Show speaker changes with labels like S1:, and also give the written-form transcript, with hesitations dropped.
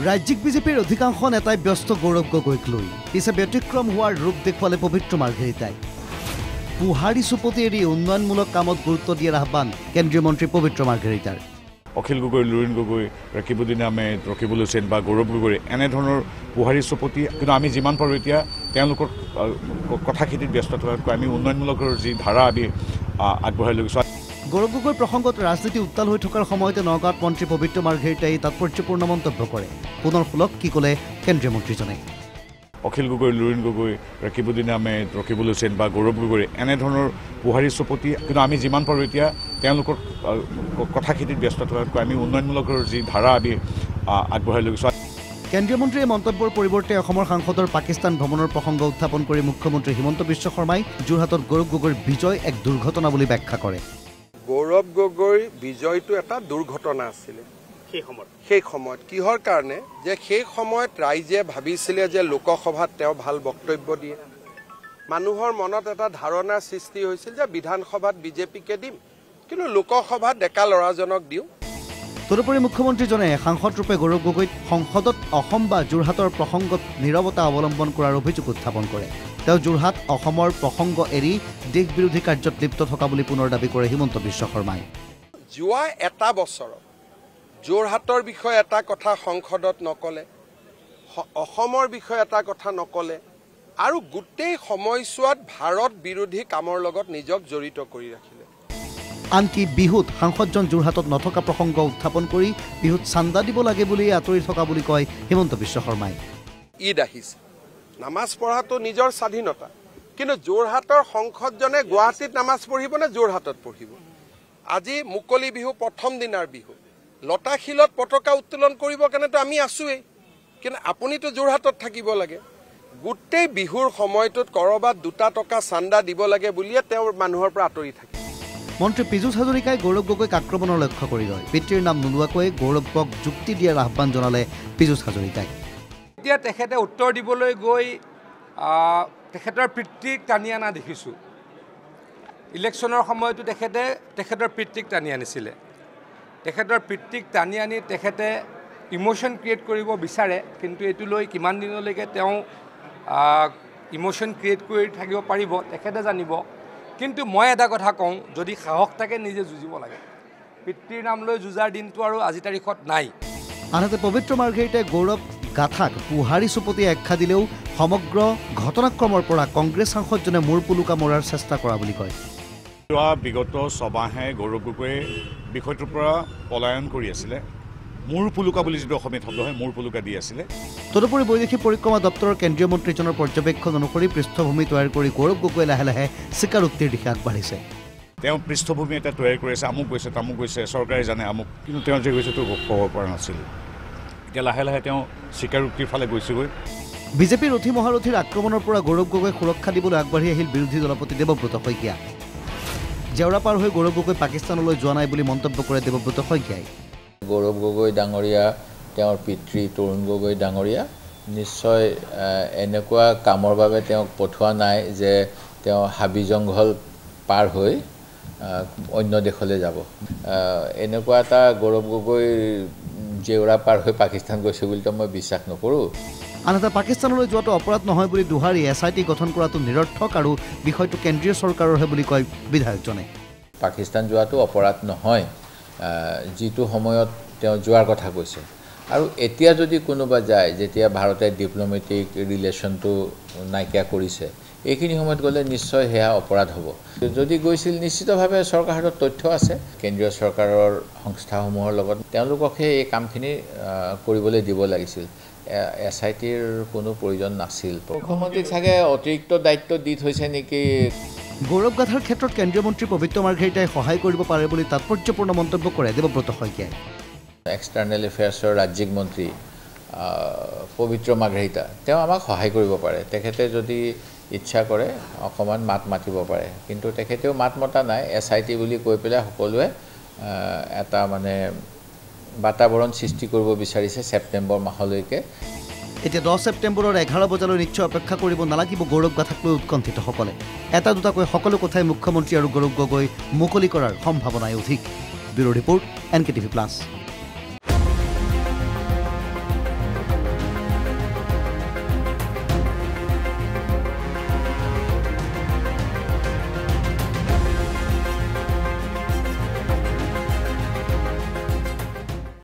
S1: ৰাজ্যিক বিজেপিৰ অধিকাংশ নেতাই ব্যস্ত গৌৰৱ গগৈক লৈ পিছে ব্যতিক্ৰম হোৱাৰ ৰূপ দেখুৱালে পবিত্ৰ মাৰ্ঘেৰিটাই পুহাৰী চুপতি এৰি উন্নয়নমূলক কামত গুৰুত্ব দিয়াৰ আহ্বান কেন্দ্ৰীয় মন্ত্ৰী পবিত্ৰ মাৰ্ঘেৰিটাৰ
S2: অখিল গগৈ লুৰিণ গগৈ ৰাকিবুদ্দিন আহমেদ ৰকিবুল হুছেইন বা গৌৰৱ গগৈ এনেধৰণৰ পুহাৰী চুপতি কিন্তু আমি যিমান পাৰোঁ এতিয়া তেওঁলোকৰ কথাখিনিত ব্যস্ত থকাতকৈ আমি উন্নয়নমূলকৰ যি ধাৰা আমি আগবঢ়াই লৈ গৈছোঁ।
S1: গৌৰৱ গগৈৰ প্ৰসংগত ৰাজনীতি উত্তাল হৈ থকাৰ সময়তে নগাঁৱত মন্ত্ৰী পবিত্ৰ মাৰ্ঘেৰিটাই তাৎপৰ্যপূৰ্ণ মন্তব্য কৰে। পুনৰ শুনক কি ক'লে কেন্দ্ৰীয় মন্ত্ৰীজনে।
S2: অখিল গগৈ লুৰিণ গগৈ ৰাকিবুদ্দিন আহমেদ ৰকিবুল হুছেইন বা গৌৰৱ গগৈ এনেধৰণৰ পুহাৰী চুপতি কিন্তু আমি যিমান পাৰোঁ এতিয়া তেওঁলোকৰ কথাখিনিত ব্যস্ত থকাতকৈ আমি উন্নয়নমূলকৰ যি ধাৰা আমি আগবঢ়াই লৈ গৈছোঁ।
S1: কেন্দ্ৰীয় মন্ত্ৰীয়ে মন্তব্যৰ পৰিৱৰ্তে অসমৰ সাংসদৰ পাকিস্তান ভ্ৰমণৰ প্ৰসংগ উত্থাপন কৰি মুখ্যমন্ত্ৰী হিমন্ত বিশ্ব শৰ্মাই যোৰহাটত গৌৰৱ গগৈৰ বিজয় এক দুৰ্ঘটনা বুলি ব্যাখ্যা কৰে।
S3: গৌৰৱ গগৈৰ বিজয়টো এটা দুৰ্ঘটনা আছিলে সেই সময়ত কিহৰ কাৰণে যে সেই সময়ত ৰাইজে ভাবিছিলে যে লোকসভাত তেওঁ ভাল বক্তব্য দিয়ে। মানুহৰ মনত এটা ধাৰণাৰ সৃষ্টি হৈছিল যে বিধানসভাত বিজেপিকে দিম কিন্তু লোকসভাত ডেকা ল'ৰাজনক দিওঁ।
S1: তদুপৰি মুখ্যমন্ত্ৰীজনে সাংসদৰূপে গৌৰৱ গগৈক সংসদত অসম বা যোৰহাটৰ প্ৰসংগত নীৰৱতা অৱলম্বন কৰাৰ অভিযোগ উত্থাপন কৰে। তেওঁ যোৰহাট অসমৰ প্ৰসংগ এৰি দেশ বিৰোধী কাৰ্যত লিপ্ত থকা বুলি পুনৰ দাবী কৰে হিমন্ত বিশ্ব শৰ্মাই।
S3: যোৱা এটা বছৰত যোৰহাটৰ বিষয়ে এটা কথা সংসদত নকলে, অসমৰ বিষয়ে এটা কথা নকলে আৰু গোটেই সময়ছোৱাত ভাৰত বিৰোধী কামৰ লগত নিজক জড়িত কৰি ৰাখিলে।
S1: আনকি বিহুত সাংসদজন যোৰহাটত নথকা প্ৰসংগ উত্থাপন কৰি বিহুত চান্দা দিব লাগে বুলি আঁতৰি থকা বুলি কয় হিমন্ত বিশ্ব শৰ্মাই।
S3: ঈদ আহিছে, নামাজ পঢ়াটো নিজৰ স্বাধীনতা, কিন্তু যোৰহাটৰ সংসদজনে গুৱাহাটীত নামাজ পঢ়িব নে যোৰহাটত পঢ়িব? আজি মুকলি বিহু প্ৰথম দিনাৰ বিহু লতাশিলত পতাকা উত্তোলন কৰিব কাৰণেতো আমি আছোৱেই, কিন্তু আপুনিতো যোৰহাটত থাকিব লাগে। গোটেই বিহুৰ সময়টোত কৰবাত 2 টকা চান্দা দিব লাগে বুলিয়ে তেওঁ মানুহৰ পৰা আঁতৰি থাকে।
S1: মন্ত্ৰী পীযুষ হাজৰিকাই গৌৰৱ গগৈক আক্ৰমণৰ লক্ষ্য কৰি লয়। পিতৃৰ নাম নোলোৱাকৈ গৌৰৱক যুক্তি দিয়াৰ আহ্বান জনালে পীযুষ হাজৰিকাই।
S4: এতিয়া তেখেতে উত্তৰ দিবলৈ গৈ তেখেতৰ পিতৃক টানি অনা দেখিছোঁ। ইলেকশ্যনৰ সময়তো তেখেতৰ পিতৃক টানি আনিছিলে। তেখেতৰ পিতৃক টানি আনি তেখেতে ইম'শ্যন ক্ৰিয়েট কৰিব বিচাৰে, কিন্তু এইটো লৈ কিমান দিনলৈকে তেওঁ ইম'শ্যন ক্ৰিয়েট কৰি থাকিব পাৰিব তেখেতে জানিব। কিন্তু মই এটা কথা কওঁ, যদি সাহস থাকে নিজে যুঁজিব লাগে। পিতৃৰ নাম লৈ যুঁজাৰ দিনটো আৰু আজি তাৰিখত নাই।
S1: আনহাতে পবিত্ৰ মাৰ্ঘেৰিটাই গৌৰৱ গাথাক পুহাৰী চুপতি আখ্যা দিলেও সমগ্ৰ ঘটনাক্ৰমৰ পৰা কংগ্ৰেছ সাংসদজনে মূৰ পুলুকা মৰাৰ চেষ্টা কৰা বুলি কয়।
S2: বিগত ছমাহে গৌৰৱ গগৈয়ে বিষয়টোৰ পৰা পলায়ন কৰি আছিলে। মূৰ পুলুকা বুলি যিটো অসমীয়াত শব্দ হয়, মূৰ পুলুকা দি আছিলে।
S1: তদুপৰি বৈদেশিক পৰিক্ৰমা দপ্তৰৰ কেন্দ্ৰীয় মন্ত্ৰীজনৰ পৰ্যবেক্ষণ অনুসৰি পৃষ্ঠভূমি তৈয়াৰ কৰি গৌৰৱ গগৈয়ে লাহে লাহে স্বীকাৰোক্তিৰ দিশে আগবাঢ়িছে।
S2: তেওঁ পৃষ্ঠভূমি এটা তৈয়াৰ কৰিছে, আমুক গৈছে তামুক গৈছে, চৰকাৰে জানে আমুক, কিন্তু তেওঁ যে গৈছে তো ক'ব পৰা নাছিল। এতিয়া লাহে লাহে তেওঁ স্বীকাৰোক্তিৰ ফালে গৈছেগৈ।
S1: বিজেপিৰ ৰথী মহাৰথীৰ আক্ৰমণৰ পৰা গৌৰৱ গগৈক সুৰক্ষা দিবলৈ আগবাঢ়ি আহিল বিৰোধী দলপতি দেৱব্ৰত শইকীয়া। জেওৰা পাৰ হৈ গৌৰৱ গগৈ পাকিস্তানলৈ যোৱা নাই বুলি মন্তব্য কৰে দেৱব্ৰত শইকীয়াই।
S5: গৌৰৱ গগৈ ডাঙৰীয়া, তেওঁৰ পিতৃ তৰুণ গগৈ ডাঙৰীয়া নিশ্চয় এনেকুৱা কামৰ বাবে তেওঁক পঠোৱা নাই যে তেওঁ হাবি জংঘল পাৰ হৈ অন্য দেশলৈ যাব। এনেকুৱা এটা গৌৰৱ গগৈ জেওৰা পাৰ হৈ পাকিস্তান গৈছে বুলিতো মই বিশ্বাস নকৰোঁ।
S1: আনহাতে পাকিস্তানলৈ যোৱাটো অপৰাধ নহয় বুলি দোহাৰি SIT গঠন কৰাটো নিৰৰ্থক আৰু বিষয়টো কেন্দ্ৰীয় চৰকাৰৰহে বুলি কয় বিধায়কজনে।
S5: পাকিস্তান যোৱাটো অপৰাধ নহয়, যিটো সময়ত তেওঁ যোৱাৰ কথা কৈছে। আৰু এতিয়া যদি কোনোবা যায়, যেতিয়া ভাৰতে ডিপ্ল'মেটিক ৰিলেশ্যনটো নাইকিয়া কৰিছে, এইখিনি সময়ত গ'লে নিশ্চয় সেয়া অপৰাধ হ'ব। যদি গৈছিল নিশ্চিতভাৱে চৰকাৰৰ হাতত তথ্য আছে, কেন্দ্ৰীয় চৰকাৰৰ সংস্থাসমূহৰ লগত তেওঁলোককহে এই কামখিনি কৰিবলৈ দিব লাগিছিল। SITৰ কোনো প্ৰয়োজন নাছিল। মুখ্যমন্ত্ৰীক চাগে অতিৰিক্ত দায়িত্ব দি থৈছে নেকি।
S1: গৌৰৱ গাথাৰ ক্ষেত্ৰত কেন্দ্ৰীয় মন্ত্ৰী পবিত্ৰ মাৰ্ঘেৰিটাই সহায় কৰিব পাৰে বুলি তাৎপৰ্যপূৰ্ণ মন্তব্য কৰে দেৱব্ৰত শইকীয়াই।
S5: এক্সটাৰ্নেল এফেয়াৰ্ছৰ ৰাজ্যিক মন্ত্ৰী পবিত্ৰ মাৰ্ঘেৰিটা তেওঁ আমাক সহায় কৰিব পাৰে। তেখেতে যদি ইচ্ছা কৰে অকণমান মাত মাতিব পাৰে, কিন্তু তেখেতেও মাত মতা নাই। SIT বুলি কৈ পেলাই সকলোৱে এটা মানে বাতাবৰণ সৃষ্টি কৰিব বিচাৰিছে ছেপ্টেম্বৰ মাহলৈকে।
S1: এতিয়া 10 ছেপ্টেম্বৰৰ 11 বজালৈ নিশ্চয় অপেক্ষা কৰিব নালাগিব গৌৰৱ গাথাক লৈ উৎকণ্ঠিতসকলে। এটা দুটাকৈ সকলো কথাই মুখ্যমন্ত্ৰী আৰু গৌৰৱ গগৈ মুকলি কৰাৰ সম্ভাৱনাই অধিক। Bureau report NKTV+।